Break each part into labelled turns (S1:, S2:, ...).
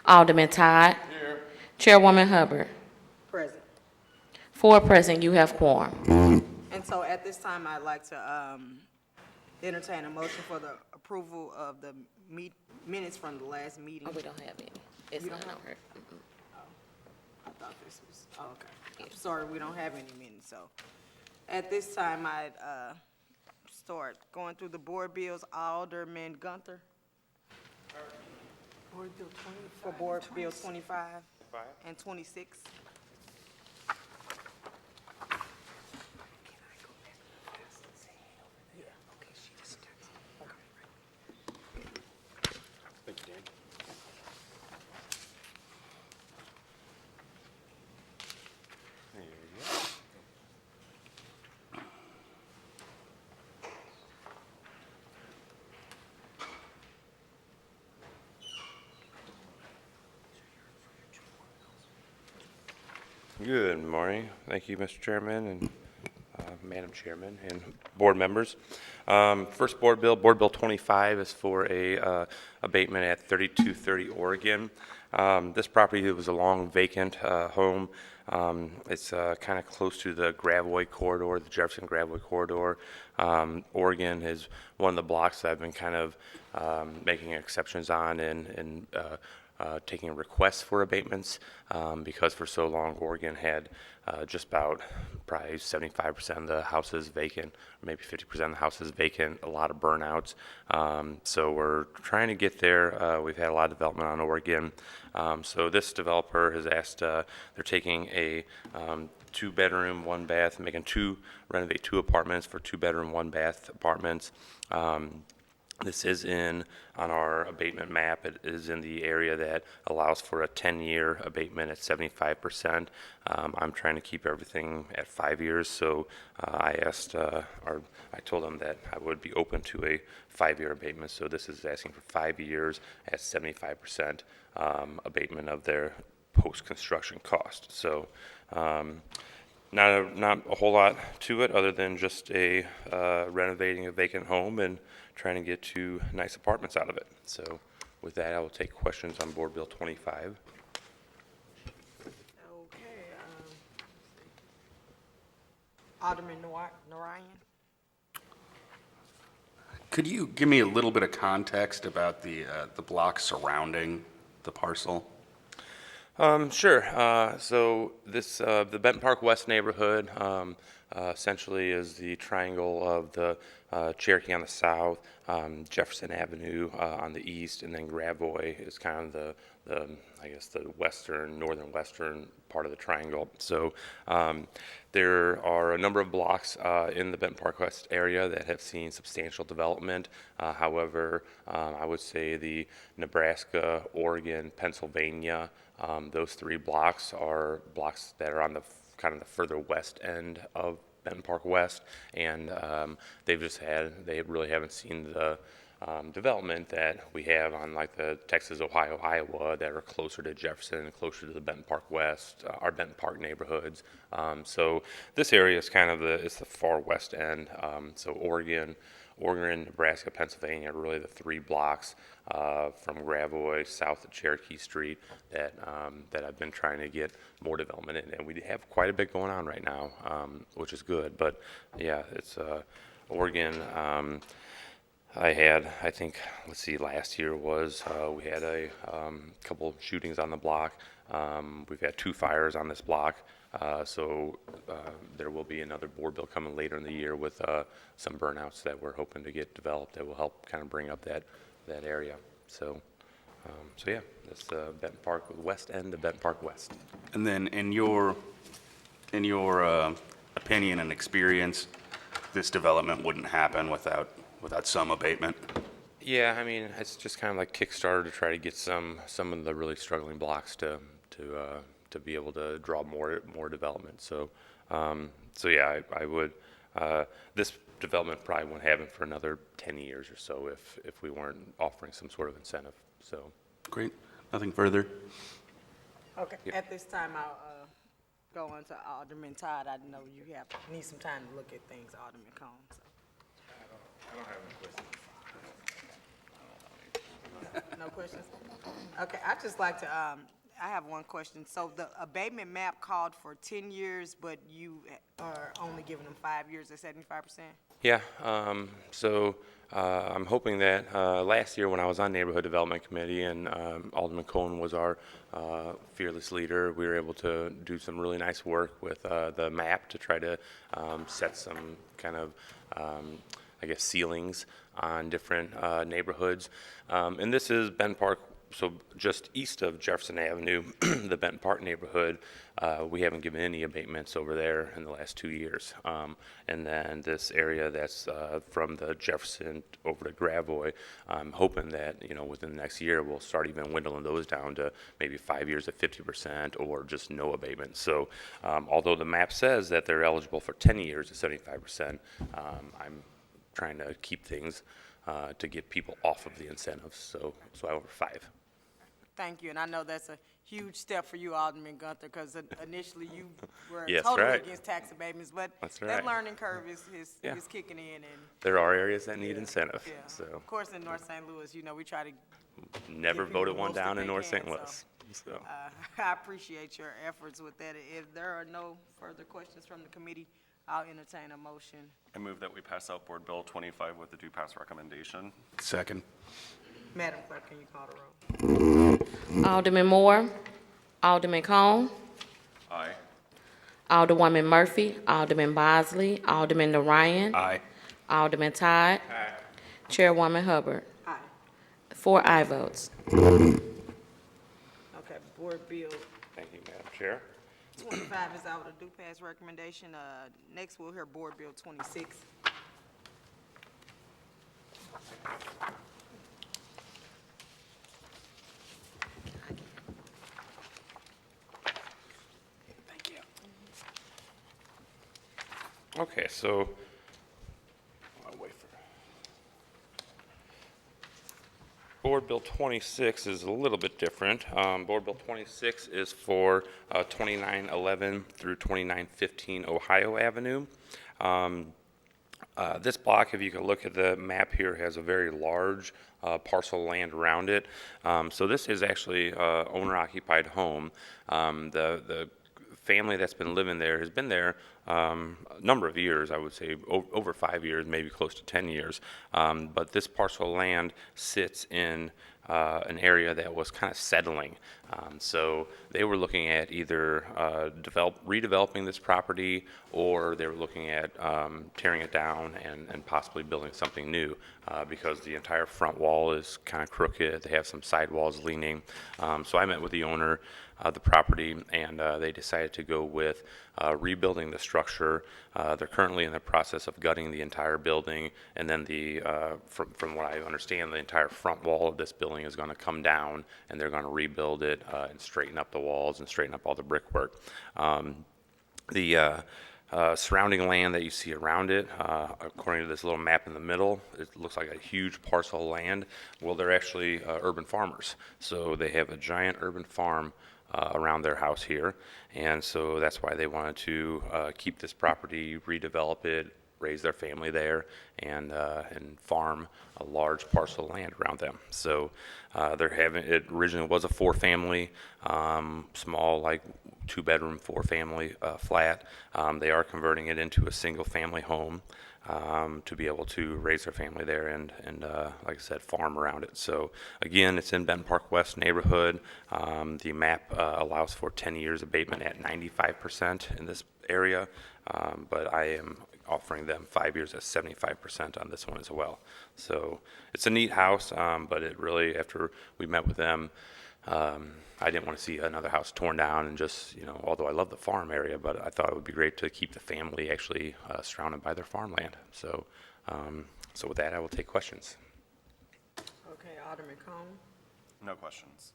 S1: Alderman Todd.
S2: Here.
S1: Chairwoman Hubbard.
S3: Present.
S1: 4 present, you have quorum.
S3: And so at this time, I'd like to entertain a motion for the approval of the minutes from the last meeting.
S1: Oh, we don't have any. It's
S3: You
S1: not
S3: don't
S1: on
S3: have-
S1: her.
S3: I thought this was, oh, okay. I'm sorry, we don't have any minutes, so. At this time, I'd start going through the board bills. Alderman Guenther. Board Bill 25. For Board Bill 25 and 26.
S2: Thank you, Dan. There you go. Good morning. Thank you, Mr. Chairman and Madam Chairman and board members. First board bill 25 is for a abatement at 3230 Oregon. This property was a long vacant home. It's kind of close to the Gravois corridor, the Jefferson Gravois corridor. Oregon is one of the blocks that I've been kind of making exceptions on and taking requests for abatements because for so long Oregon had just about probably 75% of the houses vacant, maybe 50% of the houses vacant, a lot of burnouts. So we're trying to get there. We've had a lot of development on Oregon. So this developer has asked, they're taking a 2-bedroom, 1-bath, renovate 2 apartments for 2-bedroom, 1-bath apartments. This is on our abatement map. It is in the area that allows for a 10-year abatement at 75%. I'm trying to keep everything at 5 years, so I told them that I would be open to a 5-year abatement. So this is asking for 5 years at 75% abatement of their post-construction cost. So not a whole lot to it other than just a renovating a vacant home and trying to get 2 nice apartments out of it. So with that, I will take questions on Board Bill 25.
S3: Okay. Alderman Narayan.
S4: Could you give me a little bit of context about the block surrounding the parcel?
S2: Sure. So this the Benton Park West neighborhood essentially is the triangle of the Cherokee on the south, Jefferson Avenue on the east, and then Gravois is kind of the I guess the northern western part of the triangle. So there are a number of blocks in the Benton Park West area that have seen substantial development. However, I would say the Nebraska, Oregon, Pennsylvania, those 3 blocks are blocks that are on the kind of the further west end of Benton Park West, and they really haven't seen the development that we have on like the Texas, Ohio, Iowa that are closer to Jefferson and closer to the Benton Park West, our Benton Park neighborhoods. So this area is kind of the far west end. So Oregon, Nebraska, Pennsylvania are really the 3 blocks from Gravois south of Cherokee Street that I've been trying to get more development in, and we have quite a bit going on right now, which is good. But yeah, it's Oregon. I think, let's see, last year we had a couple shootings on the block. We've had 2 fires on this block. So there will be another board bill coming later in the year with some burnouts that we're hoping to get developed that will help kind of bring up that area. So yeah, that's Benton Park West End of Benton Park West.
S4: And then in your opinion and experience, this development wouldn't happen without some abatement?
S2: Yeah, I mean, it's just kind of like Kickstarter to try to get some of the really struggling blocks to be able to draw more development. So yeah, I would. This development probably won't happen for another 10 years or so if we weren't offering some sort of incentive. So
S4: Great. Nothing further.
S3: Okay. Yep. At this time, I'll go on to Alderman Todd. I know you need some time to look at things, Alderman Combs. So.
S5: I don't have any questions.
S3: No questions? Okay, I'd just like to, I have one question. So the abatement map called for 10 years, but you are only giving them 5 years at 75%?
S2: Yeah, I'm hoping that last year when I was on Neighborhood Development Committee and Alderman Cohen was our fearless leader, we were able to do some really nice work with the map to try to set some kind of, I guess, ceilings on different neighborhoods. And this is Benton Park, so just east of Jefferson Avenue, the Benton Park neighborhood, we haven't given any abatements over there in the last 2 years. And then this area that's from the Jefferson over to Gravois, I'm hoping that, within the next year, we'll start even dwindling those down to maybe 5 years at 50% or just no abatement. So although the map says that they're eligible for 10 years at 75%, I'm trying to keep things to get people off of the incentives, so I over 5.
S3: Thank you, and I know that's a huge step for you, Alderman Guenther, because initially you were
S2: Yes,
S3: totally
S2: right.
S3: against tax abatements, but
S2: That's
S3: that
S2: right.
S3: learning curve is
S2: Yeah.
S3: kicking in, and
S2: There are areas that need incentive,
S3: yeah.
S2: so
S3: Of course, in North St. Louis, we try to
S2: never
S3: give people
S2: voted
S3: the
S2: one
S3: most that
S2: down in
S3: they
S2: North
S3: can,
S2: St. Louis. So.
S3: I appreciate your efforts with that. If there are no further questions from the committee, I'll entertain a motion.
S5: I move that we pass out Board Bill 25 with the due pass recommendation.
S4: Second.
S3: Madam Clerk, can you call the roll?
S1: Alderman Moore, Alderman Cone,
S5: Aye.
S1: Alderwoman Murphy, Alderman Bosley, Alderman Ryan,
S4: Aye.
S1: Alderman Todd, Chairwoman Hubbard.
S3: Aye.
S1: 4 aye votes.
S3: Okay, Board Bill
S2: Thank you, Madam Chair.
S3: 25 is out with a due pass recommendation. Next, we'll hear Board Bill 26.
S2: Thank you. Okay, so I'll wait for Board Bill 26 is a little bit different. Board Bill 26 is for 2911 through 2915 Ohio Avenue. This block, if you can look at the map here, has a very large parcel of land around it. So this is actually owner-occupied home. The family that's been living there has been there a number of years, I would say over 5 years, maybe close to 10 years. But this parcel of land sits in an area that was kind of settling. So they were looking at either redeveloping this property, or they were looking at tearing it down and possibly building something new, because the entire front wall is kind of crooked. They have some side walls leaning. So I met with the owner of the property, and they decided to go with rebuilding the structure. They're currently in the process of gutting the entire building, and then from what I understand, the entire front wall of this building is going to come down, and they're going to rebuild it and straighten up the walls and straighten up all the brickwork. The surrounding land that you see around it, according to this little map in the middle, it looks like a huge parcel of land. Well, they're actually urban farmers, so they have a giant urban farm around their house here, and so that's why they wanted to keep this property, redevelop it, raise their family there, and farm a large parcel of land around them. So it originally was a 4-family, small, like 2-bedroom, 4-family flat. They are converting it into a single-family home to be able to raise their family there and like I said, farm around it. So again, it's in Benton Park West neighborhood. The map allows for 10 years abatement at 95% in this area, but I am offering them 5 years at 75% on this one as well. So it's a neat house, but it really, after we met with them, I didn't want to see another house torn down and just, although I love the farm area, but I thought it would be great to keep the family actually surrounded by their farmland. So with that, I will take questions.
S3: Okay, Alderman Cone,
S5: No questions.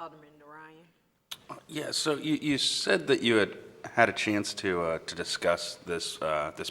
S3: Alderman Ryan.
S4: Yeah, so you said that you had a chance to discuss this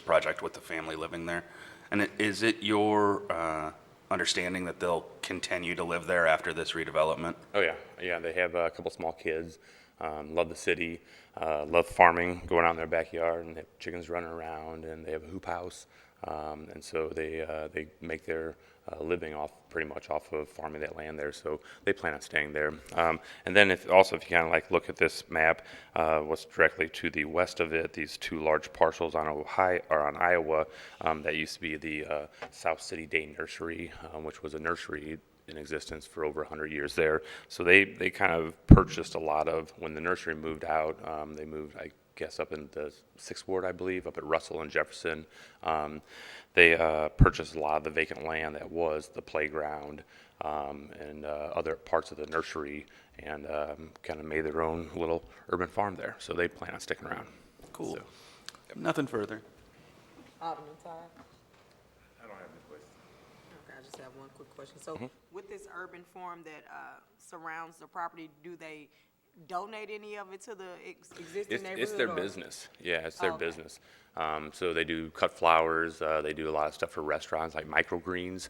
S4: project with the family living there. And is it your understanding that they'll continue to live there after this redevelopment?
S2: Oh yeah, they have a couple small kids, love the city, love farming, going out in their backyard, and they have chickens running around, and they have a hoop house. And so they make their living pretty much off of farming that land there, so they plan on staying there. And then if you kind of like look at this map, what's directly to the west of it, these two large parcels on Iowa, that used to be the South City Day Nursery, which was a nursery in existence for over 100 years there. So they kind of purchased a lot of, when the nursery moved out, they moved, I guess, up in the 6th Ward, I believe, up at Russell and Jefferson. They purchased a lot of the vacant land that was the playground and other parts of the nursery, and kind of made their own little urban farm there. So they plan on sticking around.
S4: Cool.
S2: So,
S4: Nothing further.
S3: Alderman Todd?
S5: I don't have any questions.
S3: Okay, I just have one quick question. So with this urban farm that surrounds the property, do they donate any of it to the existing neighborhood?
S2: It's their
S3: or-
S2: business. Yeah, it's their
S3: Okay.
S2: business. So they do cut flowers. They do a lot of stuff for restaurants, like microgreens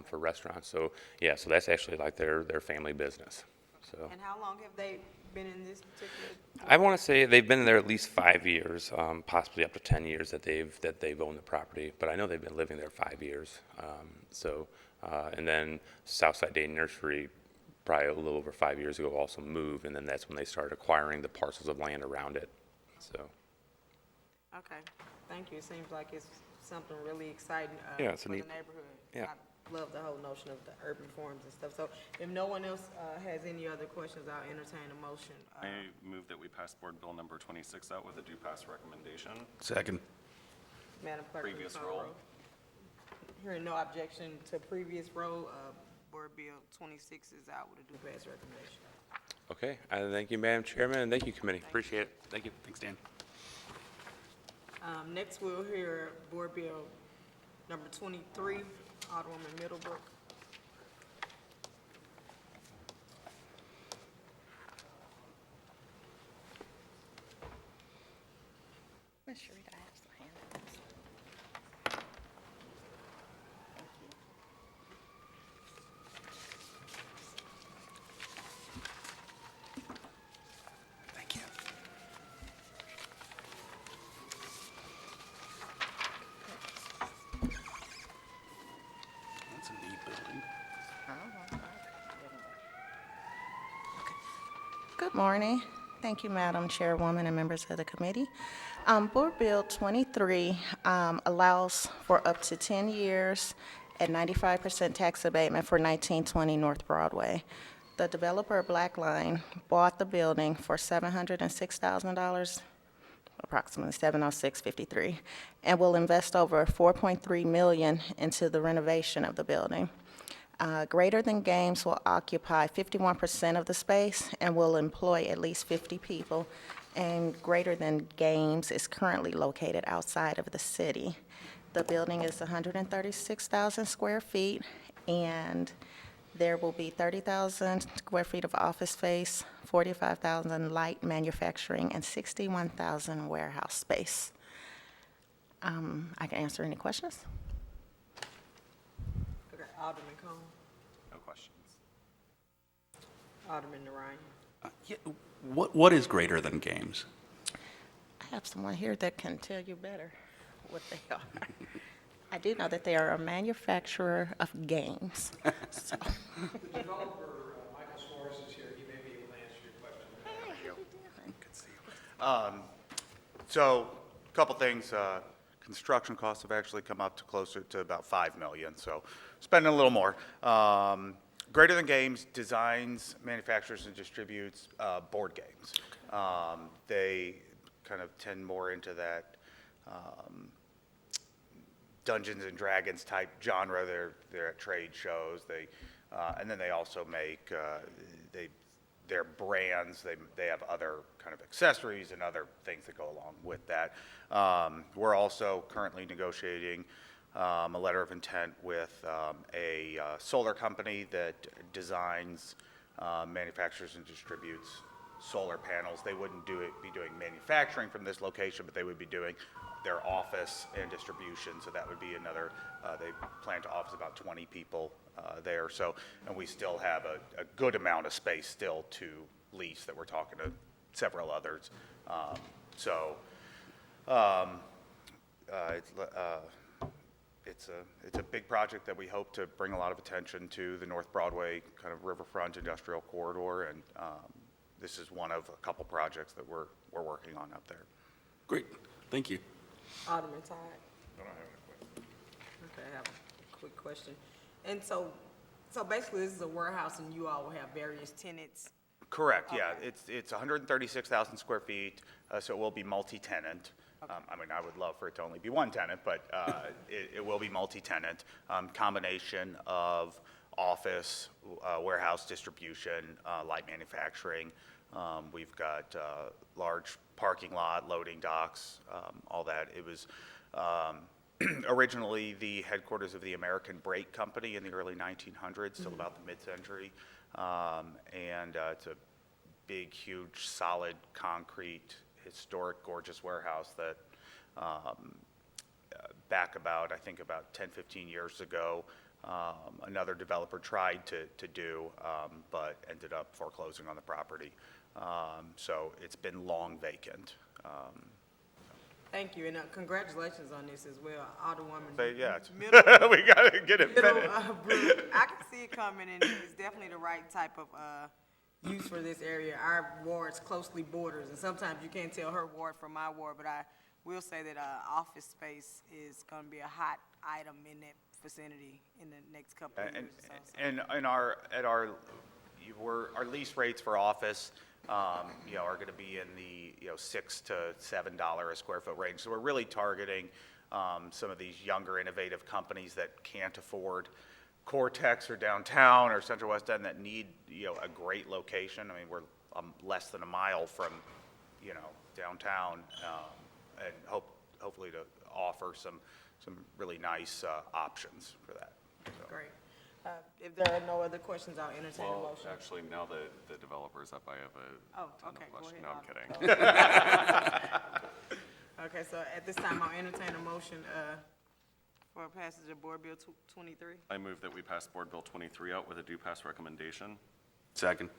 S2: for restaurants. So yeah, so that's actually like their family business. So
S3: And how long have they been in this particular?
S2: I want to say they've been there at least 5 years, possibly up to 10 years that they've owned the property. But I know they've been living there 5 years. And then Southside Day Nursery, probably a little over 5 years ago, also moved, and then that's when they started acquiring the parcels of land around it. So
S3: Okay, thank you. It seems like it's something really exciting
S2: Yeah, it's a
S3: for the
S2: neat-
S3: neighborhood.
S2: yeah.
S3: I love the whole notion of the urban farms and stuff. So if no one else has any other questions, I'll entertain a motion.
S5: I move that we pass Board Bill number 26 out with a due pass recommendation.
S4: Second.
S3: Madam Clerk, please
S5: Previous
S3: call the
S5: roll.
S3: Hearing no objection to previous roll, Board Bill 26 is out with a due pass recommendation.
S2: okay, thank you, Madam Chairman, and thank you, committee. Appreciate it. Thank you.
S4: Thanks, Dan.
S3: Next, we'll hear Board Bill number 23, Alderwoman Middlebrook.
S6: Ms. Sharita, I have some handouts.
S4: Thank you. That's a neat building.
S6: Good morning. Thank you, Madam Chairwoman and members of the committee. Board Bill 23 allows for up to 10 years at 95% tax abatement for 1920 North Broadway. The developer Blackline bought the building for $706,000, approximately $706.53, and will invest over $4.3 million into the renovation of the building. Greater Than Games will occupy 51% of the space and will employ at least 50 people. And Greater Than Games is currently located outside of the city. The building is 136,000 square feet, and there will be 30,000 square feet of office space, 45,000 light manufacturing, and 61,000 warehouse space. I can answer any questions.
S3: Okay, Alderman Cone,
S5: No questions.
S3: Alderman Narayan.
S4: Yeah, what is Greater Than Games?
S6: I have someone here that can tell you better what they are. I do know that they are a manufacturer of games. So,
S7: Developer, Michael Suarez is here, he may be able to answer your question.
S8: So, a couple things, construction costs have actually come up to closer to about $5 million, so spending a little more. Greater Than Games designs, manufactures, and distributes board games. They kind of tend more into that Dungeons and Dragons type genre. They're at trade shows. And then they also make their brands. They have other kind of accessories and other things that go along with that. We're also currently negotiating a letter of intent with a solar company that designs, manufactures, and distributes solar panels. They wouldn't be doing manufacturing from this location, but they would be doing their office and distribution. So that would be another, they plan to office about 20 people there. So, and we still have a good amount of space still to lease that we're talking to several others. it's a big project that we hope to bring a lot of attention to the North Broadway kind of riverfront industrial corridor, and this is one of a couple projects that we're working on up there.
S4: Great, thank you.
S3: Alderman Todd? I don't have any questions. Okay, I have a quick question. And so basically this is a warehouse and you all will have various tenants?
S8: Correct, yeah. It's 136,000 square feet, so it will be multi-tenant. I mean, I would love for it to only be one tenant, but it will be multi-tenant. Combination of office, warehouse distribution, light manufacturing. We've got large parking lot, loading docks, all that. It was originally the headquarters of the American Brake Company in the early 1900s, till about the mid-century. And it's a big, huge, solid, concrete, historic, gorgeous warehouse that back about, I think about 10, 15 years ago, another developer tried to do, but ended up foreclosing on the property. So it's been long vacant.
S3: Thank you, and congratulations on this as well, Alderwoman.
S8: But yeah, it's,
S3: Middle-
S8: we gotta get it
S3: Middle,
S8: finished.
S3: I can see it coming, and it's definitely the right type of use for this area. Our ward's closely borders, and sometimes you can't tell her ward from my ward, but I will say that office space is going to be a hot item in that vicinity in the next couple of years.
S8: And our lease rates for office, are going to be in the, $6 to $7 a square foot range. So we're really targeting some of these younger, innovative companies that can't afford Cortex or downtown or Central West End that need, a great location. I mean, we're less than a mile from, downtown, and hopefully to offer some really nice options for that. So.
S3: Great. If there are no other questions, I'll entertain a
S5: Well,
S3: motion.
S5: actually, now that the developer's up, I have a
S3: Oh,
S5: ton
S3: okay,
S5: of
S3: go
S5: questions.
S3: ahead,
S5: No, I'm kidding.
S3: Okay, so at this time, I'll entertain a motion for passage of Board Bill 23.
S5: I move that we pass Board Bill 23 out with a due pass recommendation.
S4: Second.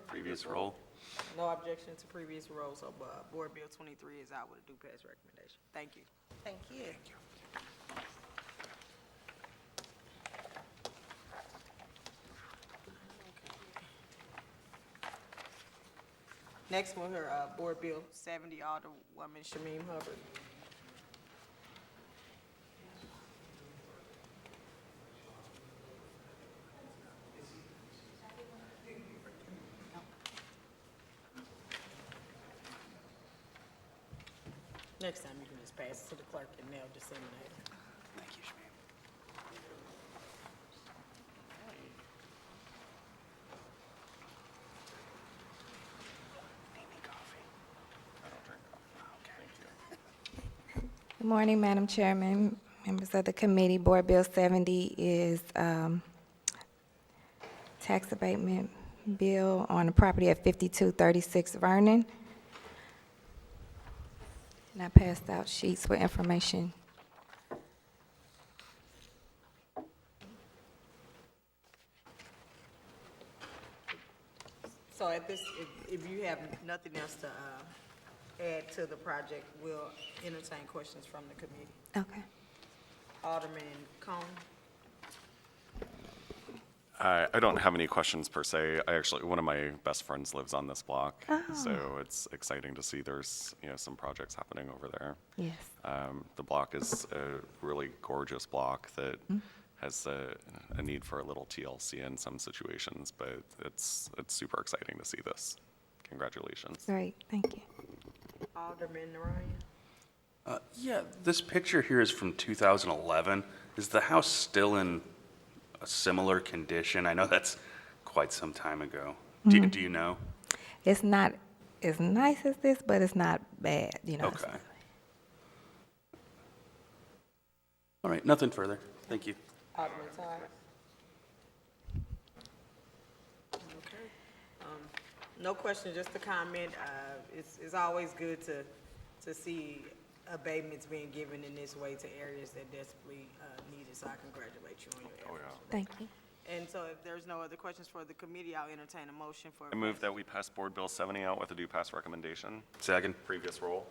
S5: Previous roll.
S3: No objection to previous roll, so Board Bill 23 is out with a due pass recommendation. Thank you.
S6: Thank you.
S3: Next, we'll hear Board Bill 70, Alderwoman Shamim Hubbard. Next time, you can just pass it to the clerk and they'll disseminate it.
S4: Thank you, Shamim.
S9: Good morning, Madam Chairman, members of the committee. Board Bill 70 is tax abatement bill on the property at 5236 Vernon. And I passed out sheets with information.
S3: So at this, if you have nothing else to add to the project, we'll entertain questions from the committee.
S9: Okay.
S3: Alderman Cone?
S5: I don't have any questions per se. One of my best friends lives on this block. So it's exciting to see there's, some projects happening over there.
S9: Yes.
S5: The block is a really gorgeous block that has a need for a little TLC in some situations, but it's super exciting to see this. Congratulations.
S9: Great, thank you.
S3: Alderman Ryan?
S4: Yeah, this picture here is from 2011. Is the house still in a similar condition? I know that's quite some time ago. Do you know?
S9: It's not as nice as this, but it's not bad,
S4: Okay. All right, nothing further. Thank you.
S3: Alderman Todd? Okay. No question, just a comment. It's always good to see abatements being given in this way to areas that desperately need it, so I congratulate you on your efforts.
S5: Oh, yeah.
S9: Thank you.
S3: And so if there's no other questions for the committee, I'll entertain a motion for.
S5: I move that we pass Board Bill 70 out with a due pass recommendation.
S4: Second.
S5: Previous roll.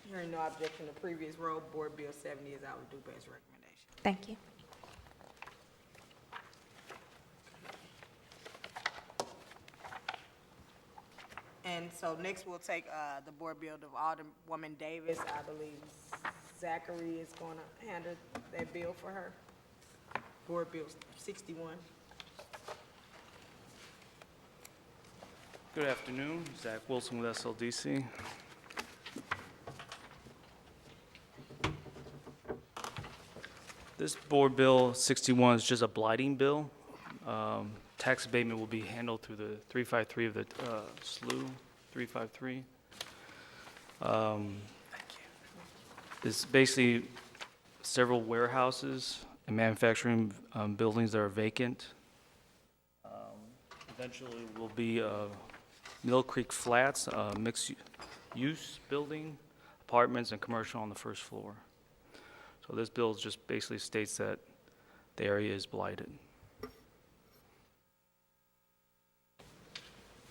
S3: Hearing no objection to previous roll, Board Bill 70 is our due best recommendation.
S9: Thank you.
S3: And so next we'll take the Board Bill of Alderwoman Davis. I believe Zachary is going to handle that bill for her. Board Bill 61.
S10: Good afternoon, Zach Wilson with SLDC. This Board Bill 61 is just a blighting bill. Tax abatement will be handled through the 353 of the SLU 353. It's basically several warehouses and manufacturing buildings that are vacant. Eventually will be Mill Creek Flats, mixed-use building, apartments and commercial on the first floor. So this bill just basically states that the area is blighted.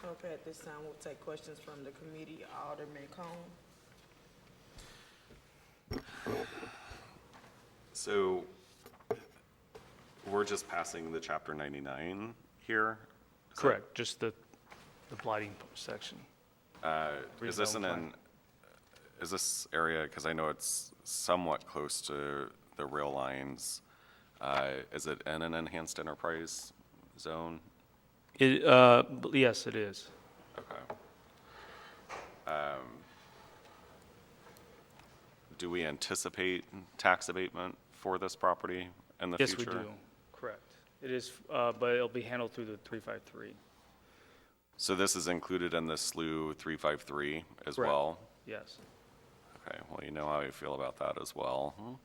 S3: Okay, at this time, we'll take questions from the committee. Alderman Cone.
S5: So we're just passing the Chapter 99 here?
S10: Correct, just the blighting section.
S5: Is this is this area, because I know it's somewhat close to the rail lines, is it in an enhanced enterprise zone?
S10: Yes, it is.
S5: Okay. Do we anticipate tax abatement for this property in the
S10: Yes,
S5: future?
S10: we do, correct. It is, but it'll be handled through the 353.
S5: So this is included in the SLU 353 as
S10: Correct.
S5: well?
S10: Yes.
S5: Okay, well, you know how I feel about that as well,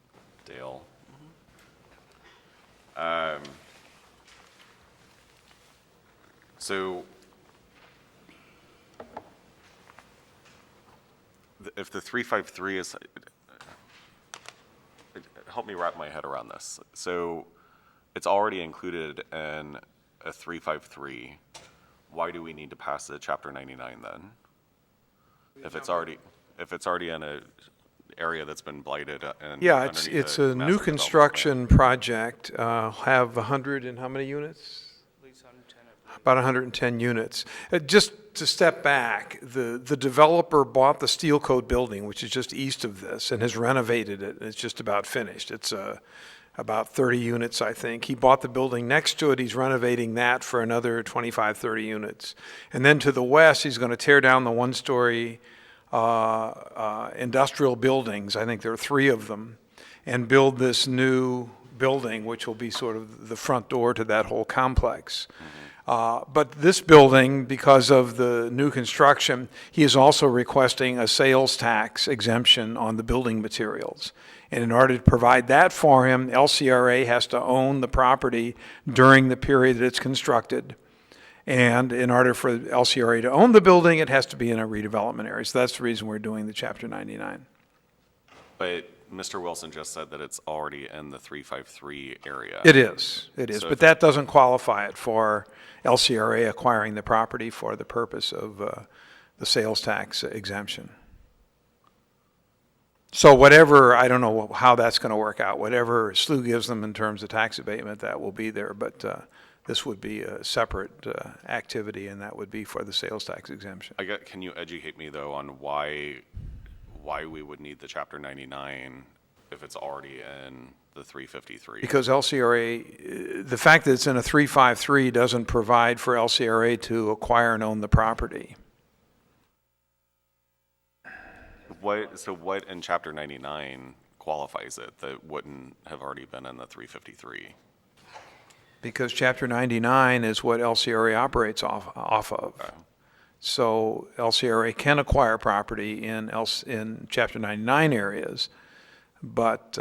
S5: Dale. So if the 353 is, help me wrap my head around this. So it's already included in a 353. Why do we need to pass the Chapter 99 then? If it's already in a area that's been blighted and
S7: Yeah,
S5: underneath
S7: it's
S5: a
S7: a
S5: master
S7: new
S5: development
S7: construction project, have 100 and how many units? About 110 units. Just to step back, the developer bought the Steel Coat building, which is just east of this, and has renovated it, and it's just about finished. It's about 30 units, I think. He bought the building next to it. He's renovating that for another 25, 30 units. And then to the west, he's going to tear down the one-story industrial buildings. I think there are 3 of them, and build this new building, which will be sort of the front door to that whole complex. But this building, because of the new construction, he is also requesting a sales tax exemption on the building materials. And in order to provide that for him, LCRA has to own the property during the period that it's constructed. And in order for LCRA to own the building, it has to be in a redevelopment area. So that's the reason we're doing the Chapter 99.
S5: But Mr. Wilson just said that it's already in the 353 area.
S7: It is,
S5: So
S7: but
S5: if-
S7: that doesn't qualify it for LCRA acquiring the property for the purpose of the sales tax exemption. So whatever, I don't know how that's going to work out, whatever SLU gives them in terms of tax abatement, that will be there, but this would be a separate activity, and that would be for the sales tax exemption.
S5: Can you educate me, though, on why we would need the Chapter 99 if it's already in the 353?
S7: Because LCRA, the fact that it's in a 353 doesn't provide for LCRA to acquire and own the property.
S5: So what in Chapter 99 qualifies it that wouldn't have already been in the 353?
S7: Because Chapter 99 is what LCRA operates off of.
S5: Okay.
S7: So LCRA can acquire property in Chapter 99 areas, but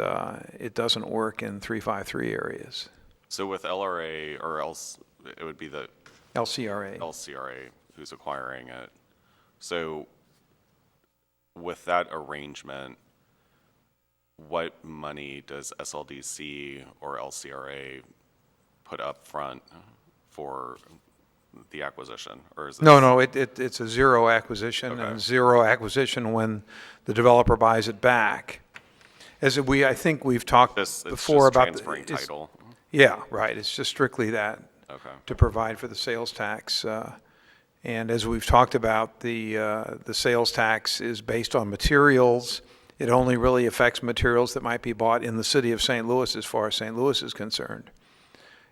S7: it doesn't work in 353 areas.
S5: So with LRA, or else it would be the
S7: LCRA.
S5: LCRA who's acquiring it. So with that arrangement, what money does SLDC or LCRA put up front for the acquisition, or is it?
S7: No, it's a zero acquisition,
S5: Okay.
S7: and zero acquisition when the developer buys it back. I think we've talked
S5: It's
S7: before
S5: just
S7: about.
S5: transferring title.
S7: Yeah, right, it's just strictly that.
S5: Okay.
S7: To provide for the sales tax. And as we've talked about, the sales tax is based on materials. It only really affects materials that might be bought in the city of St. Louis as far as St. Louis is concerned.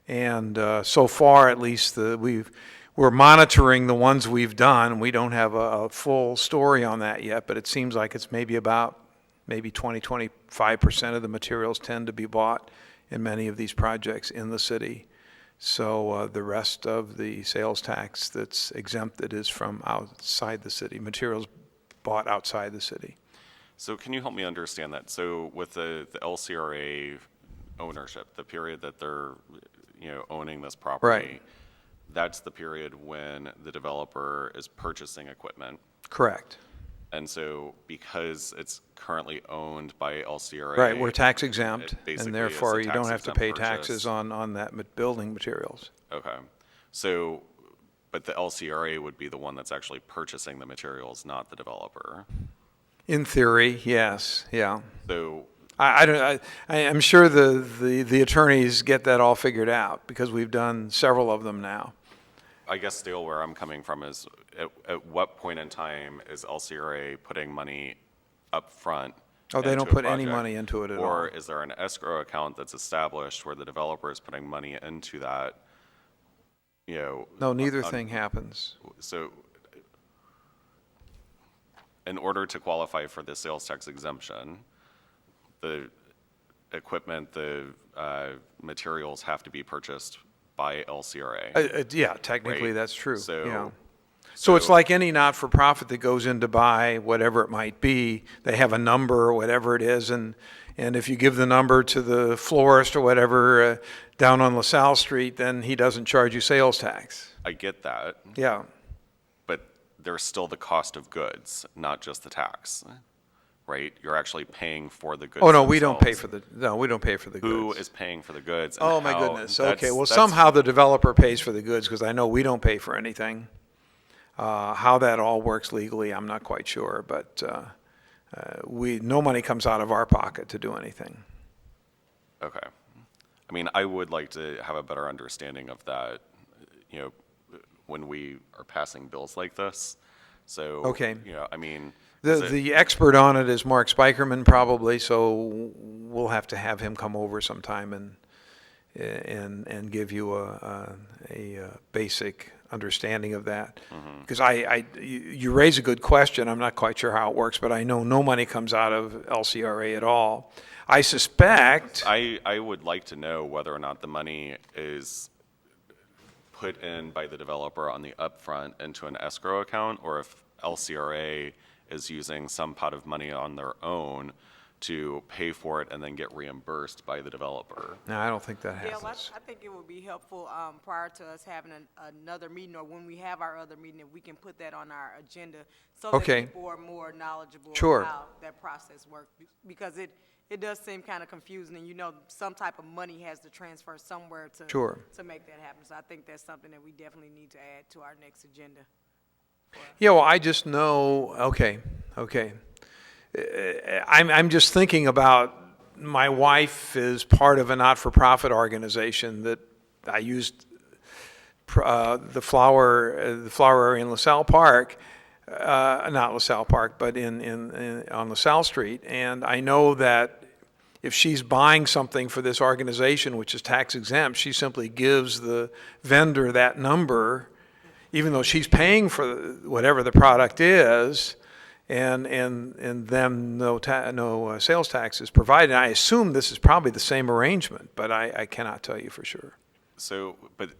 S7: And so far, at least, we're monitoring the ones we've done. We don't have a full story on that yet, but it seems like it's maybe 20-25% of the materials tend to be bought in many of these projects in the city. So the rest of the sales tax that's exempted is from outside the city, materials bought outside the city.
S5: So can you help me understand that? So with the LCRA ownership, the period that they're, owning this property,
S7: Right.
S5: that's the period when the developer is purchasing equipment.
S7: Correct.
S5: And so because it's currently owned by LCRA.
S7: Right, we're tax exempt,
S5: it basically
S7: and
S5: is a
S7: therefore you don't have to pay
S5: tax-exempt
S7: taxes
S5: purchase.
S7: on that building materials.
S5: Okay. So, but the LCRA would be the one that's actually purchasing the materials, not the developer.
S7: In theory, yes, yeah.
S5: So,
S7: I'm sure the attorneys get that all figured out, because we've done several of them now.
S5: I guess still where I'm coming from is at what point in time is LCRA putting money up front?
S7: Oh, they don't
S5: into a
S7: put any
S5: project?
S7: money into it at all.
S5: Or is there an escrow account that's established where the developer is putting money into that,
S7: No, neither thing happens.
S5: So in order to qualify for the sales tax exemption, the equipment, the materials have to be purchased by LCRA.
S7: Yeah, technically
S5: Right.
S7: that's true,
S5: So-
S7: yeah. So it's like any not-for-profit that goes in to buy whatever it might be, they have a number or whatever it is, and if you give the number to the florist or whatever down on LaSalle Street, then he doesn't charge you sales tax.
S5: I get that,
S7: Yeah,
S5: but there's still the cost of goods, not just the tax, right? You're actually paying for the goods.
S7: oh, no, we don't pay
S5: themselves.
S7: we don't pay for the goods.
S5: Who is paying for the goods? And
S7: Oh, my
S5: how-
S7: goodness, okay, well,
S5: that's-
S7: somehow the developer pays for the goods, because I know we don't pay for anything. How that all works legally, I'm not quite sure, but no money comes out of our pocket to do anything.
S5: Okay. I mean, I would like to have a better understanding of that, when we are passing bills like this. So,
S7: Okay.
S5: I mean, is it-
S7: The expert on it is Mark Spikerman probably, so we'll have to have him come over sometime and give you a basic understanding of that. Because you raise a good question. I'm not quite sure how it works, but I know no money comes out of LCRA at all. I suspect,
S5: I would like to know whether or not the money is put in by the developer on the upfront into an escrow account, or if LCRA is using some pot of money on their own to pay for it and then get reimbursed by the developer.
S7: no, I don't think that
S3: Yeah, well,
S7: happens.
S3: I think it would be helpful prior to us having another meeting, or when we have our other meeting, if we can put that on our agenda so that
S7: Okay.
S3: people are more knowledgeable
S7: Sure.
S3: of how that process works. Because it does seem kind of confusing, and some type of money has to transfer somewhere
S7: Sure.
S3: to make that happen. So I think that's something that we definitely need to add to our next agenda.
S7: Yeah, well, I just know, okay. I'm just thinking about, my wife is part of a not-for-profit organization that I used the flower area in LaSalle Park, not LaSalle Park, but on LaSalle Street. And I know that if she's buying something for this organization, which is tax exempt, she simply gives the vendor that number, even though she's paying for whatever the product is, and then no sales tax is provided. And I assume this is probably the same arrangement, but I cannot tell you for sure.
S5: So, but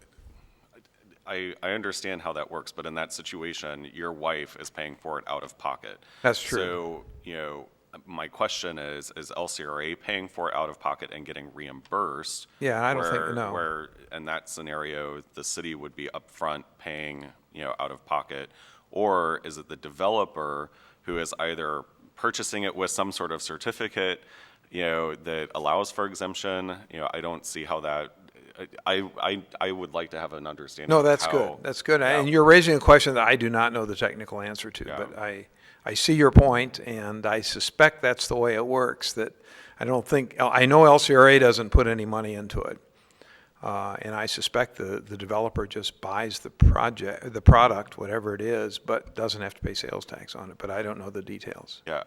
S5: I understand how that works, but in that situation, your wife is paying for it out of pocket.
S7: That's true.
S5: So, my question is LCRA paying for it out of pocket and getting reimbursed?
S7: Yeah, I don't think- no.
S5: Where, in that scenario, the city would be upfront paying, out of pocket? Or is it the developer who is either purchasing it with some sort of certificate, that allows for exemption? I don't see how that I would like to have an understanding.
S7: No,
S5: of
S7: that's
S5: how-
S7: good. That's good.
S5: Yeah.
S7: And you're raising a question that I do not know the technical answer to,
S5: Yeah.
S7: but I see your point, and I suspect that's the way it works, that I know LCRA doesn't put any money into it. And I suspect the developer just buys the product, whatever it is, but doesn't have to pay sales tax on it, but I don't know the details.
S5: Yeah,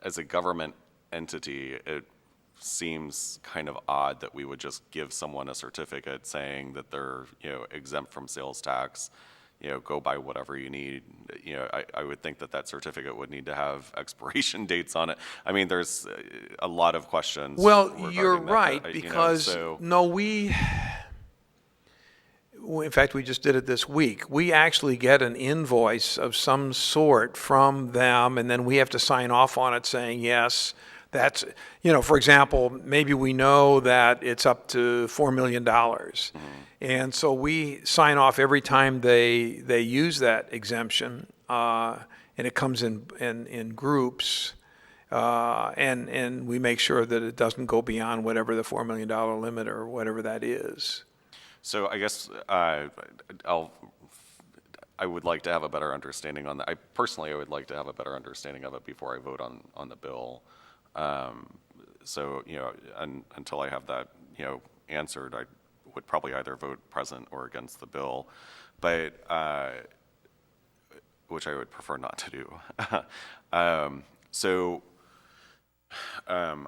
S5: as a government entity, it seems kind of odd that we would just give someone a certificate saying that they're, exempt from sales tax, go buy whatever you need. I would think that certificate would need to have expiration dates on it. I mean, there's a lot of questions.
S7: Well,
S5: regarding
S7: you're
S5: that,
S7: right,
S5: that,
S7: because,
S5: so-
S7: in fact, we just did it this week. We actually get an invoice of some sort from them, and then we have to sign off on it saying, yes, that's, for example, maybe we know that it's up to $4 million. And so we sign off every time they use that exemption, and it comes in groups. And we make sure that it doesn't go beyond whatever the $4 million limit or whatever that is.
S5: So I guess I would like to have a better understanding on that. I would like to have a better understanding of it before I vote on the bill. So, until I have that, answered, I would probably either vote present or against the bill, but, which I would prefer not to do.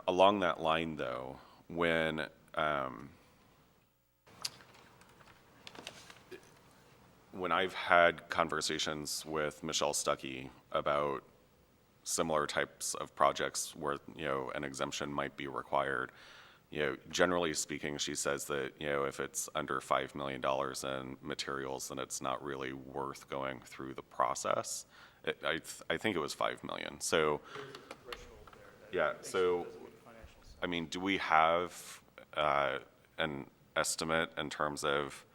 S5: Along that line though, when I've had conversations with Michelle Stuckey about similar types of projects where, an exemption might be required, generally speaking, she says that, if it's under $5 million in materials, then it's not really worth going through the process. I think it was $5 million. So, yeah, so, I mean, do we have an estimate in terms of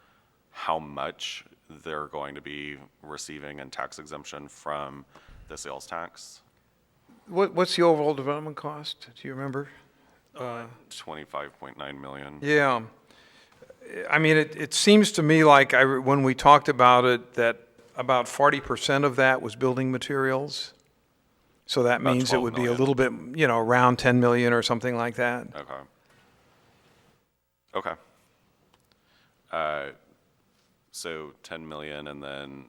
S5: how much they're going to be receiving in tax exemption from the sales tax?
S7: What's the overall development cost? Do you remember?
S5: 25.9 million.
S7: Yeah. I mean, it seems to me like when we talked about it, that about 40% of that was building materials. So that
S5: About
S7: means it
S5: 12
S7: would be a
S5: million.
S7: little bit, around 10 million or something like that.
S5: Okay. So 10 million, and then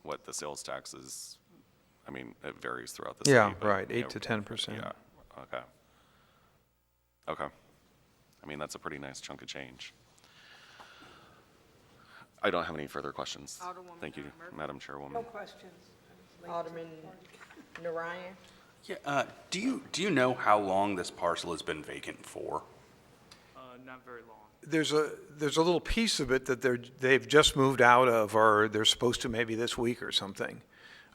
S5: what the sales tax is, I mean, it varies throughout the city.
S7: Yeah,
S5: but,
S7: right, 8 to 10%.
S5: Yeah, okay. I mean, that's a pretty nice chunk of change. I don't have any further questions.
S3: Alderwoman
S5: Thank you,
S3: Murphy?
S5: Madam Chairwoman.
S3: Alderman Narayan?
S4: Yeah, do you know how long this parcel has been vacant for?
S10: Not very long.
S7: There's a little piece of it that they've just moved out of, or they're supposed to maybe this week or something.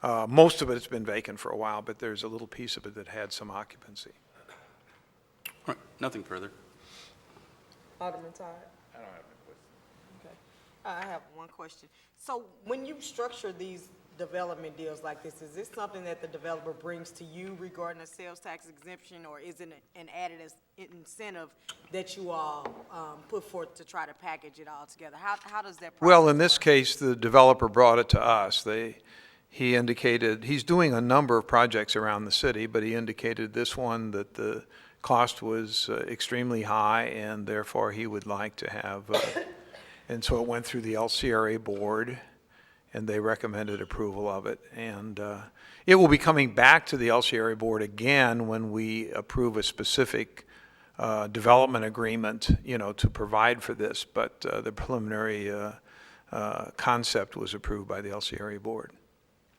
S7: Most of it's been vacant for a while, but there's a little piece of it that had some occupancy.
S4: All right, nothing further.
S3: Alderman Todd? I don't have any questions. Okay. I have one question. So when you structure these development deals like this, is this something that the developer brings to you regarding a sales tax exemption, or is it an added incentive that you all put forth to try to package it all together? How does that process
S7: Well, in this
S3: work?
S7: case, the developer brought it to us. He indicated, he's doing a number of projects around the city, but he indicated this one that the cost was extremely high, and therefore he would like to have, and so it went through the LCRA board, and they recommended approval of it. And it will be coming back to the LCRA board again when we approve a specific development agreement, to provide for this. But the preliminary concept was approved by the LCRA board.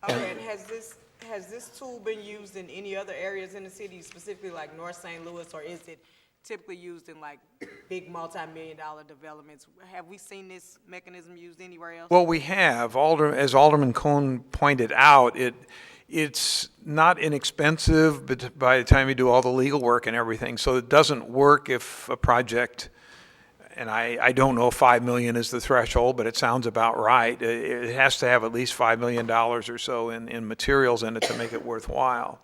S3: Okay, and has this tool been used in any other areas in the city, specifically like North St. Louis, or is it typically used in like big multi-million-dollar developments? Have we seen this mechanism used anywhere else?
S7: Well, we have. As Alderman Cohn pointed out, it's not inexpensive, but by the time you do all the legal work and everything, so it doesn't work if a project, and I don't know if $5 million is the threshold, but it sounds about right. It has to have at least $5 million or so in materials in it to make it worthwhile.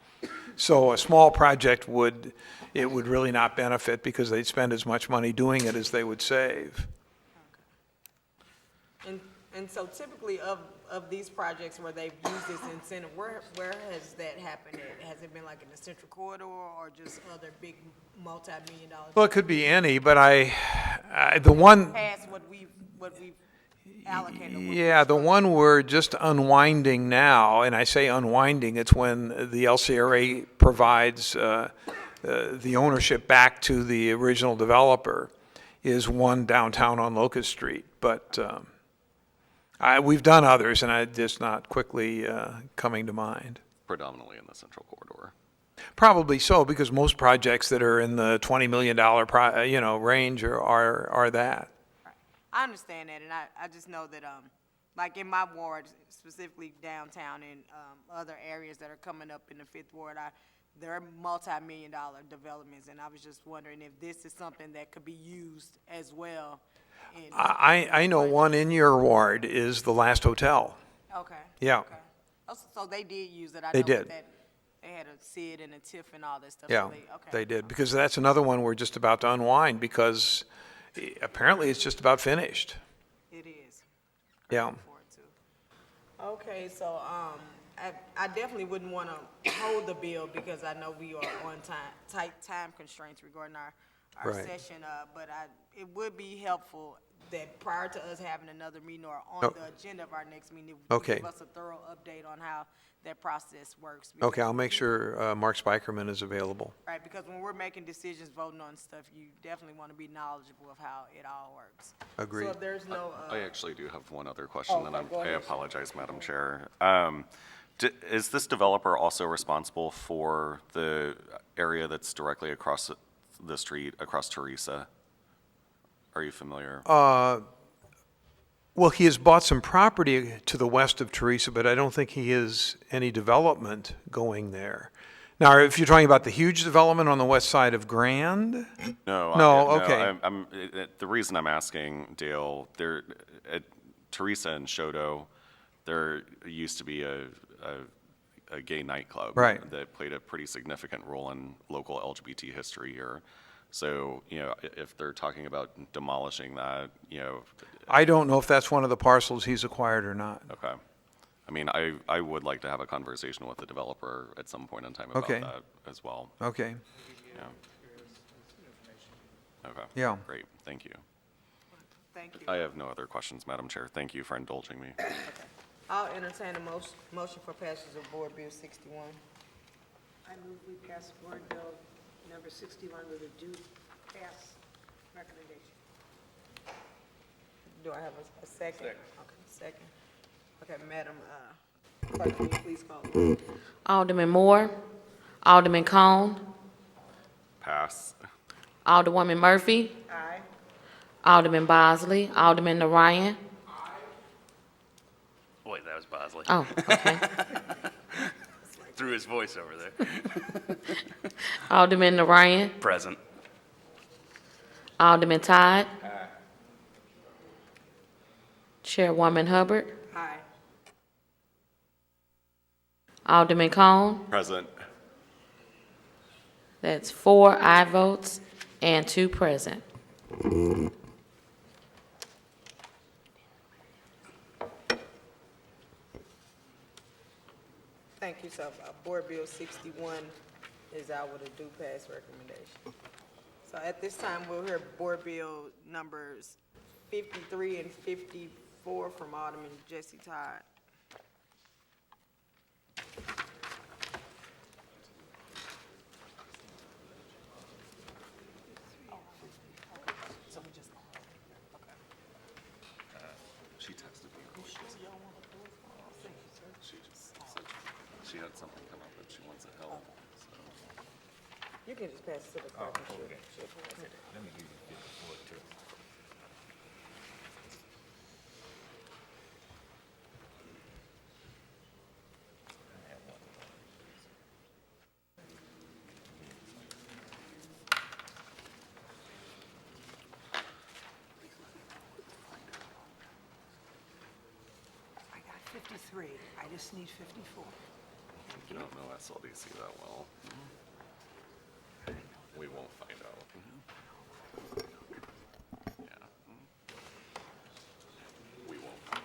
S7: So a small project would really not benefit because they'd spend as much money doing it as they would save.
S3: And so typically of these projects where they've used this incentive, where has that happened at? Has it been like in the central corridor or just other big multi-million dollar?
S7: Well, it could be any, but the one,
S3: Past what we've allocated? or what we've
S7: yeah, the one we're just unwinding now, and I say unwinding, it's when the LCRA provides the ownership back to the original developer, is one downtown on Locust Street. But we've done others, and I'm just not quickly coming to mind.
S5: Predominantly in the central corridor.
S7: Probably so, because most projects that are in the $20 million range are that.
S3: I understand that, and I just know that, like in my ward, specifically downtown and other areas that are coming up in the Fifth Ward, there are multi-million dollar developments, and I was just wondering if this is something that could be used as well.
S7: I know one in your ward is the Last Hotel.
S3: Okay.
S7: Yeah.
S3: Okay. Oh, so they did use it. I
S7: They
S3: know
S7: did.
S3: that they had a SID and a TIF and all that stuff.
S7: Yeah,
S3: So okay.
S7: they did, because that's another one we're just about to unwind, because apparently it's just about finished.
S3: It is.
S7: Yeah.
S3: Looking forward to. Okay, so, I definitely wouldn't want to hold the bill because I know we are on tight time constraints regarding our
S7: Right.
S3: session, but it would be helpful that prior to us having another meeting or on
S7: Oh.
S3: the agenda of our next meeting, if you
S7: Okay.
S3: give us a thorough update on how that process works.
S7: Okay, I'll
S3: because-
S7: make sure Mark Spikerman is available.
S3: Right, because when we're making decisions, voting on stuff, you definitely want to be knowledgeable of how it all works.
S7: Agreed.
S3: So if there's no,
S5: I actually do have one other question, and
S3: okay, go
S5: I
S3: ahead.
S5: apologize, Madam Chair. Is this developer also responsible for the area that's directly across the street, across Teresa? Are you familiar?
S7: Well, he has bought some property to the west of Teresa, but I don't think he has any development going there. Now, if you're talking about the huge development on the west side of Grand?
S5: No.
S7: No, okay.
S5: The reason I'm asking, Dale, there, at Teresa and Shodo, there used to be a gay nightclub.
S7: Right.
S5: That played a pretty significant role in local LGBT history here. So, if they're talking about demolishing that,
S7: I don't know if that's one of the parcels he's acquired or not.
S5: okay. I mean, I would like to have a conversation with the developer at some point in time about
S7: Okay.
S5: that as well.
S7: Okay,
S5: Yeah. Okay.
S7: Yeah.
S5: Great, thank you.
S3: thank you.
S5: I have no other questions, Madam Chair. Thank you for indulging me.
S3: I'll entertain a motion for passage of Board Bill 61.
S11: I move we pass Board Bill number 61 with a due pass recommendation.
S3: Do I have a second? Second. Okay, second. Okay, Madam Clerk, will you please call the roll?
S1: Alderman Moore, Alderman Cone,
S5: Pass.
S1: Alderwoman Murphy,
S11: Aye.
S1: Alderman Bosley, Alderman Ryan.
S4: Boy, that was Bosley.
S1: Oh, okay.
S4: Threw his voice over there.
S1: Alderman Ryan,
S4: Present.
S1: Alderman Todd. Chairwoman Hubbard,
S3: Aye.
S1: Alderman Cone.
S5: Present.
S1: That's 4 aye votes and 2 present.
S3: Thank you, so Board Bill 61 is out with a due pass recommendation. So at this time, we'll hear Board Bill numbers 53 and 54 from Alderman Jesse Todd.
S5: She texted me. She just said she had something come up that she wants to help, so.
S3: You can just pass it to the clerk. She'll pass it.
S11: I got 53. I just need 54.
S5: I don't know SLDC that well. We won't find out. Yeah. We won't find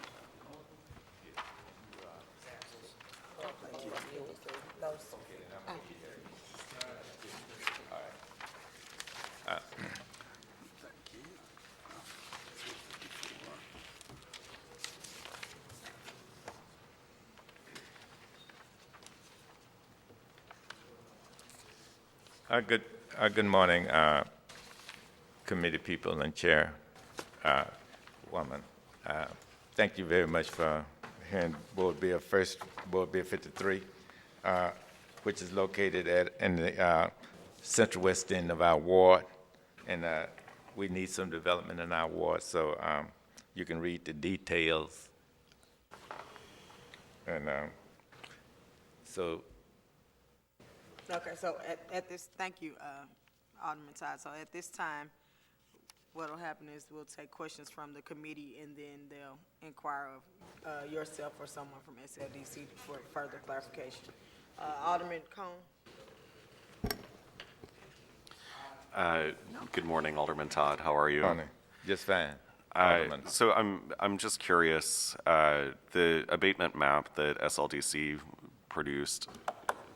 S12: Good morning, committee people and chair, woman. Thank you very much for hearing Board Bill 53, which is located in the central west end of our ward, and we need some development in our ward, so you can read the details. And so
S3: Okay, so at this, thank you, Alderman Todd. So at this time, what'll happen is we'll take questions from the committee, and then they'll inquire of yourself or someone from SLDC for further clarification. Alderman Cone?
S5: Good morning, Alderman Todd. How are you?
S12: morning, just fine. Alderman.
S5: So I'm just curious, the abatement map that SLDC produced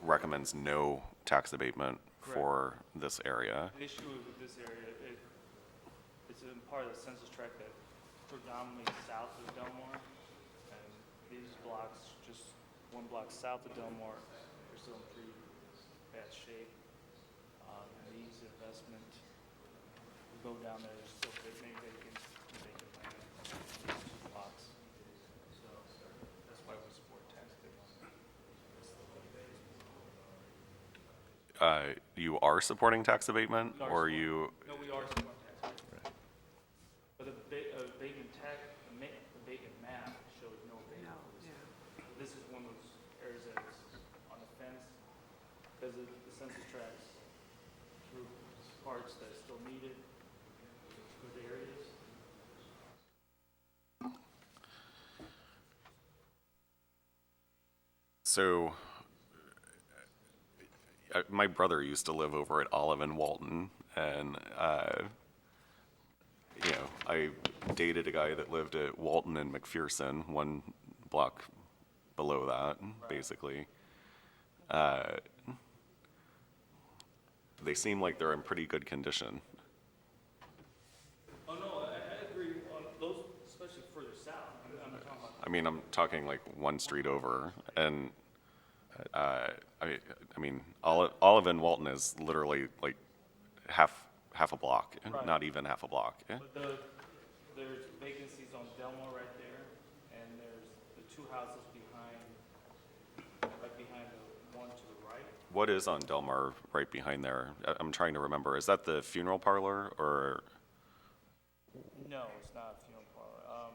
S5: recommends no tax abatement for this area.
S10: The issue with this area, it's in part of the census tract that predominantly south of Delmar, and these blocks, just one block south of Delmar, are still in pretty bad shape. And these investment, we go down there, there's still many vacant land, two blocks. So that's why we support tax abatement.
S5: You are supporting tax abatement, or you?
S10: No, we are supporting tax abatement. But the abatement map shows no abatement. This is one of those areas that's on the fence because of the census tracts through parts that still need it, good areas.
S5: So, my brother used to live over at Olive and Walton, and I dated a guy that lived at Walton and McPherson, one block below that, basically. They seem like they're in pretty good condition.
S10: Oh, no, I agree on those, especially further south.
S5: I'm talking like one street over, and Olive and Walton is literally like half a block,
S10: Right.
S5: not even half a block.
S10: But there's vacancies on Delmar right there, and there's the two houses right behind the one to the right.
S5: What is on Delmar right behind there? I'm trying to remember. Is that the funeral parlor, or?
S10: No, it's not a funeral parlor.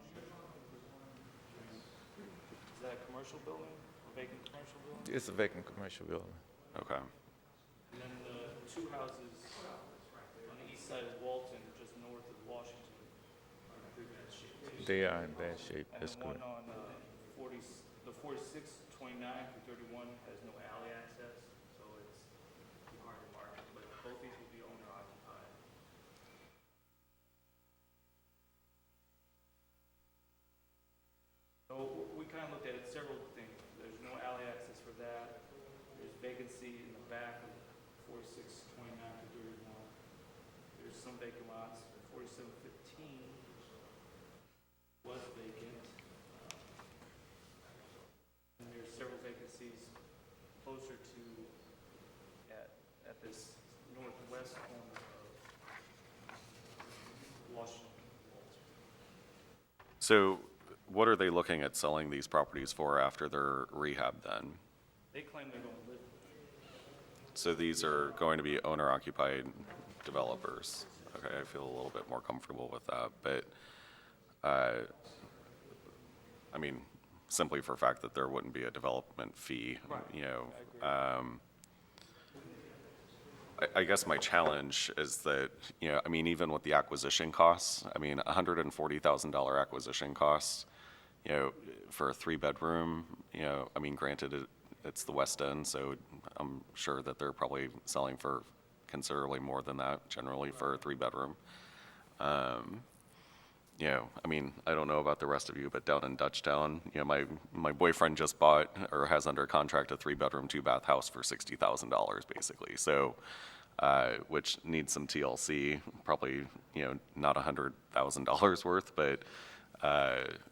S10: Is that a commercial building, a vacant commercial building?
S12: It's a vacant commercial building.
S5: Okay.
S10: And then the two houses on the east side of Walton, just north of Washington, are in pretty bad shape too.
S12: They are in bad shape,
S10: And
S12: that's
S10: the one
S12: correct.
S10: on the 46, 29 through 31 has no alley access, so it's hard to market, but both these will be owner occupied. So we kind of looked at several things. There's no alley access for that. There's vacancy in the back of 46, 29 to 31. There's some vacant lots. 4715 was vacant. And there's several vacancies closer to at this northwest corner of Washington.
S5: So, what are they looking at selling these properties for after their rehab then?
S10: They claim they're going to live.
S5: So these are going to be owner-occupied developers. Okay, I feel a little bit more comfortable with that, but, simply for the fact that there wouldn't be a development fee, I guess my challenge is that, even with the acquisition costs, $140,000 acquisition costs, for a 3-bedroom, granted, it's the West End, so I'm sure that they're probably selling for considerably more than that, generally for a 3-bedroom. You know, I mean, I don't know about the rest of you, but down in Dutchtown, you know, my boyfriend just bought or has under contract a 3-bedroom, 2-bath house for $60,000 basically. So, which needs some TLC, probably, you know, not $100,000 worth, but,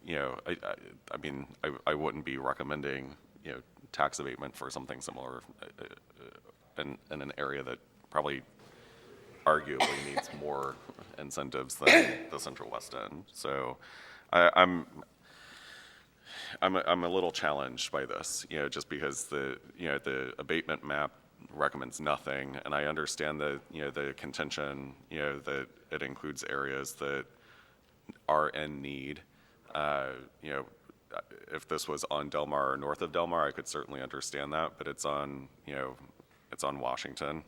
S5: you know, I mean, I wouldn't be recommending, you know, tax abatement for something similar in an area that probably arguably needs more incentives than the Central West End. So I'm a little challenged by this, you know, just because the abatement map recommends nothing, and I understand that, you know, the contention, you know, that it includes areas that are in need. You know, if this was on Del Mar or north of Del Mar, I could certainly understand that, but it's on, you know, it's on Washington.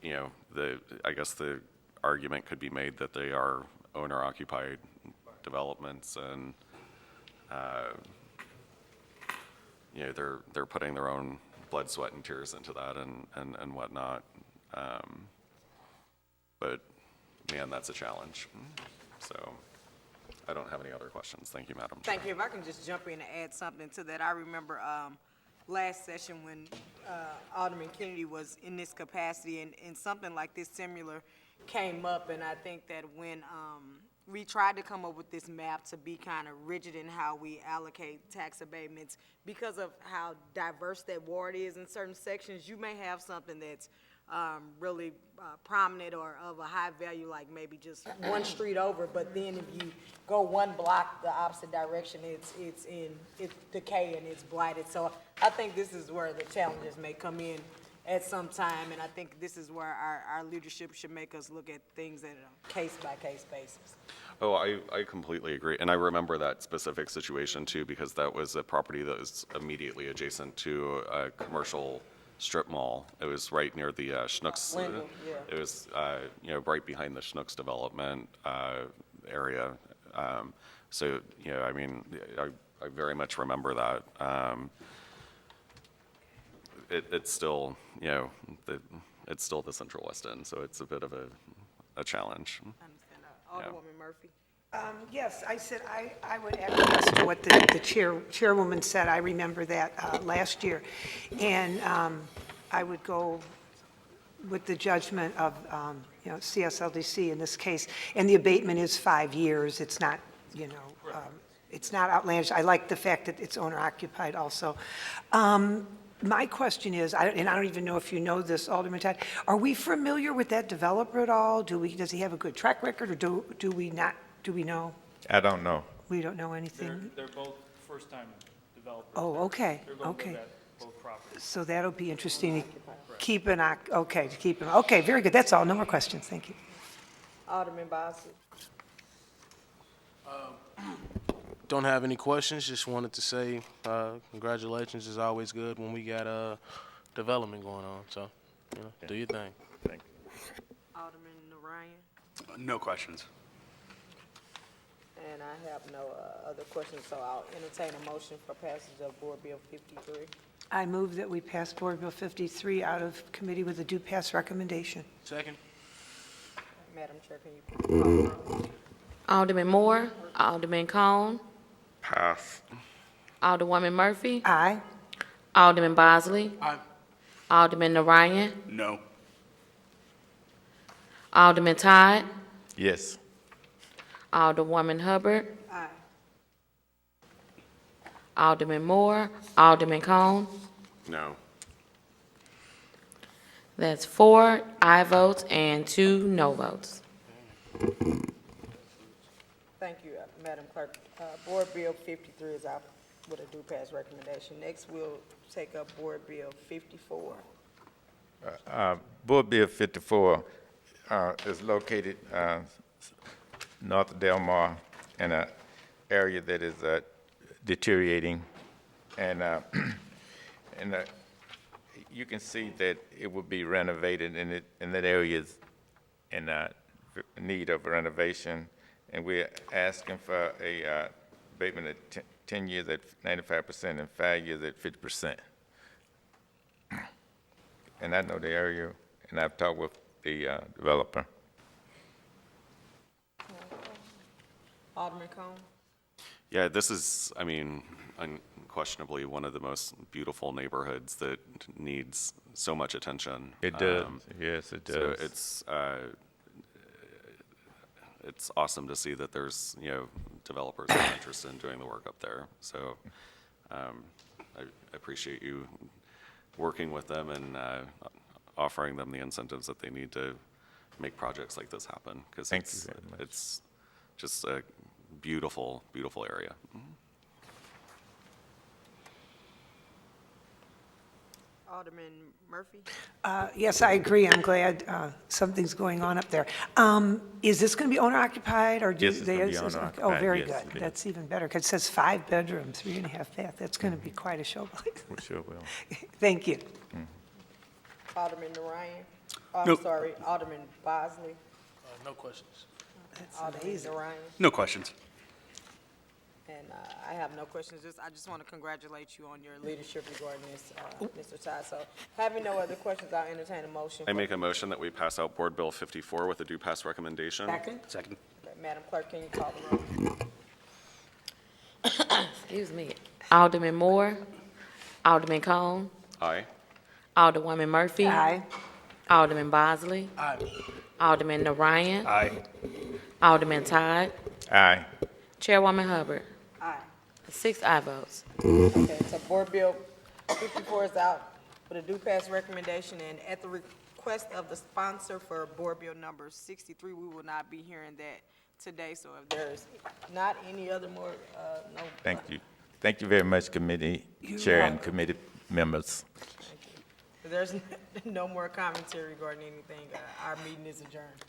S5: You know, I guess the argument could be made that they are owner-occupied developments, and you know, they're putting their own blood, sweat, and tears into that, and whatnot. But man, that's a challenge. So I don't have any other questions. Thank you, Madam Chair.
S3: Thank you. If I can just jump in and add something to that, I remember last session when Alderman Kennedy was in this capacity, and something like this similar came up, and I think that when we tried to come up with this map to be kind of rigid in how we allocate tax abatements, because of how diverse that ward is in certain sections, you may have something that's really prominent or of a high value, like maybe just one street over, but then if you go one block the opposite direction, it's decay and it's blighted. So I think this is where the challenges may come in at some time, and I think this is where our leadership should make us look at things at a case-by-case basis.
S5: Oh, I completely agree. And I remember that specific situation too, because that was a property that was immediately adjacent to a commercial strip mall. It was right near the Schnucks.
S3: Wendell, yeah.
S5: It was, you know, right behind the Schnucks development area. So, you know, I mean, I very much remember that. It's still, you know, it's still the Central West End, so it's a bit of a challenge.
S3: I understand. Alderwoman Murphy.
S11: Yes, I said I would acquiesce to what the chairwoman said. I remember that last year. And I would go with the judgment of, you know, CSLDC in this case. And the abatement is 5 years. It's not, you know, it's not outlandish. I like the fact that it's owner-occupied also. My question is, and I don't even know if you know this, Alderman Todd, are we familiar with that developer at all? Does he have a good track record, or do we not? Do we know?
S12: I don't know.
S11: We don't know anything?
S10: They're both first-time developers.
S11: Oh, okay,
S10: They're going to
S11: okay.
S10: live at both properties.
S11: So that'll be interesting to keep an eye, okay, to keep an, okay, very good. That's all. No more questions. Thank you.
S3: Alderman Bossett.
S13: Don't have any questions, just wanted to say congratulations. Is always good when we got development going on, so, you know, do your thing.
S12: Thank you.
S3: Alderman Narayan.
S4: No questions.
S3: And I have no other questions, so I'll entertain a motion for passage of Board Bill 53.
S11: I move that we pass Board Bill 53 out of committee with a due pass recommendation.
S13: Second?
S3: Madam Chair, can you please call the roll?
S1: Alderman Moore, Alderman Cone,
S12: Pass.
S1: Alderwoman Murphy,
S11: Aye.
S1: Alderman Bosley,
S13: Aye.
S1: Alderman Narayan,
S4: No.
S1: Alderman Todd,
S12: Yes.
S1: Alderwoman Hubbard,
S11: Aye.
S1: Alderman Moore, Alderman Cone.
S2: No.
S1: That's 4 aye votes and 2 no votes.
S3: Thank you, Madam Clerk. Board Bill 53 is out with a due pass recommendation. Next, we'll take up Board Bill 54.
S12: Board Bill 54 is located north of Del Mar in an area that is deteriorating, and you can see that it will be renovated, and that area is in need of renovation, and we're asking for a abatement of 10 years at 95% and 5 years at 50%. And I know the area, and I've talked with the developer.
S3: Alderman Cone?
S5: Yeah, this is, I mean, unquestionably one of the most beautiful neighborhoods that needs so much attention.
S12: It does. Yes, it
S5: So
S12: does.
S5: it's awesome to see that there's, you know, developers that are interested in doing the work up there. So I appreciate you working with them and offering them the incentives that they need to make projects like this happen. Because
S12: Thank you very much.
S5: it's just a beautiful, beautiful area.
S3: Alderman Murphy?
S11: Yes, I agree. I'm glad something's going on up there. Is this going to be owner occupied or do
S12: Yes, it's
S11: they?
S12: gonna be
S11: Oh,
S12: owner-occupied.
S11: very
S12: Yes,
S11: good.
S12: it is.
S11: That's even better because it says 5 bedrooms, 3.5 bath. That's going to be quite a show place.
S12: We sure will.
S11: Thank you.
S3: Alderman Narayan?
S4: No.
S3: I'm sorry, Alderman Bosley?
S13: No questions.
S11: That's
S3: Alderman
S11: amazing.
S3: Narayan?
S4: No questions.
S3: And I have no questions. I just want to congratulate you on your leadership regarding this, Mr. Todd. So having no other questions, I'll entertain a motion.
S5: I make a motion that we pass out Board Bill 54 with a due pass recommendation.
S3: Second?
S4: Second.
S3: Madam Clerk, can you call the roll?
S1: Excuse me. Alderman Moore, Alderman Cone,
S5: Aye.
S1: Alderwoman Murphy.
S11: Aye.
S1: Alderman Bosley.
S13: Aye.
S1: Alderman Narayan.
S4: Aye.
S1: Alderman Todd.
S12: Aye.
S1: Chairwoman Hubbard.
S3: Aye.
S1: 6 aye votes.
S3: Okay, so Board Bill 54 is out with a due pass recommendation, and at the request of the sponsor for Board Bill number 63, we will not be hearing that today. So if there's not any other more, no.
S12: Thank you. Thank you very much, committee chair and committee members.
S3: If there's no more commentary regarding anything, our meeting is adjourned.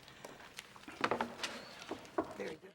S11: Very good.